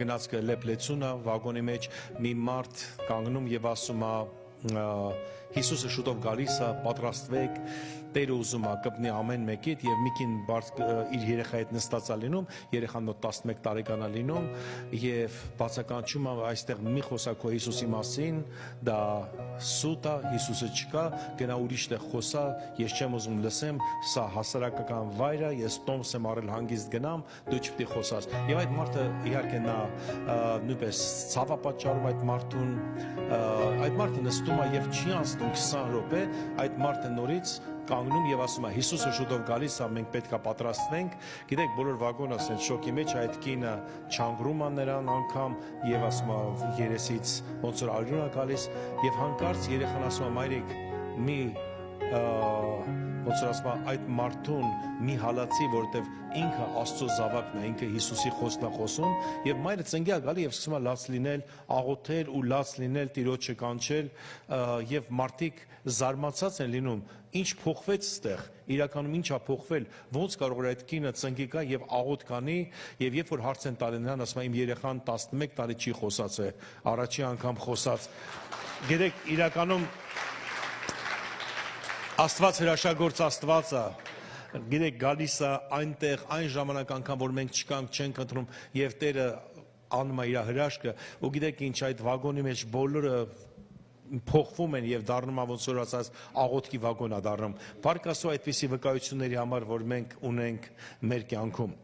գնաց լեփլեցունը վագոնի մեջ մի մարդ կանգնում եւ ասում է Հիսուսը շուտով գալիս է, պատրաստվեք, Տերը ուզում է կպնի ամեն մեկիդ եւ մի կին իր երեխայի հետ նստած է լինում, երեխան մոտ 11 տարեկան է լինում եւ բացականչում է այստեղ մի խոսակ քո Հիսուսի մասին, դա սուտ է, Հիսուսը չկա, գնա ուրիշտեղ խոսա, ես չեմ ուզում լսեմ, սա հասարակական վայր է, ես տոմս եմ արել հանգիստ գնամ, դու չպետք է խոսաս։ Եվ այդ մարդը իհարկե նա նույնպես ցավ է պատճառում այդ մարդը նստում է եւ չի անցնում 20 րոպե, այդ մարդը նորից կանգնում եւ ասում է Հիսուսը շուտով գալիս է, մենք պետք է պատրաստվենք։ Գիտեք, բոլոր վագոնը ասեն շոկի մեջ, այդ կինը չանգրում է նրան անգամ եւ ասում է երեսից ոնց որ արյուն է գալիս եւ հանկարծ երեխան ասում է մայրիկ մի ոնց որ ասում է այդ մարդուն մի հալածի, որովհետեւ ինքը Աստծո զավակն է, ինքը Հիսուսի խոսքն է խոսում եւ մայրը ծնկի է գալի եւ սկսում է լաց լինել, աղոթել ու լաց լինել, Տիրոջը կանչել եւ մարդիկ զարմացած են լինում, ինչ փոխվեց ստեղ, իրականում ինչ է փոխվել, ոնց կարող է այդ կինը ծնկի գա եւ աղոթ կանի եւ երբ որ հարց են տալի նրան, ասում է իմ երեխան 11 տարի չի խոսացել, առաջի անգամ խոսած։ Գիտեք, իրականում Աստված հրաշագործ Աստված է, գիտեք, գալիս է այնտեղ, այն ժամանակ անգամ, որ մենք չկանք, չենք ընտրում եւ Տերը անում է իր հրաշքը, ու գիտեք ինչ, այդ վագոնի մեջ բոլորը փոխվում են եւ դառնում է ոնց որ ասած աղոթքի վագոն է դառնում։ Փառք Աստծո այդպիսի վկայությունների համար, որ մենք ունենք մեր կյանքում։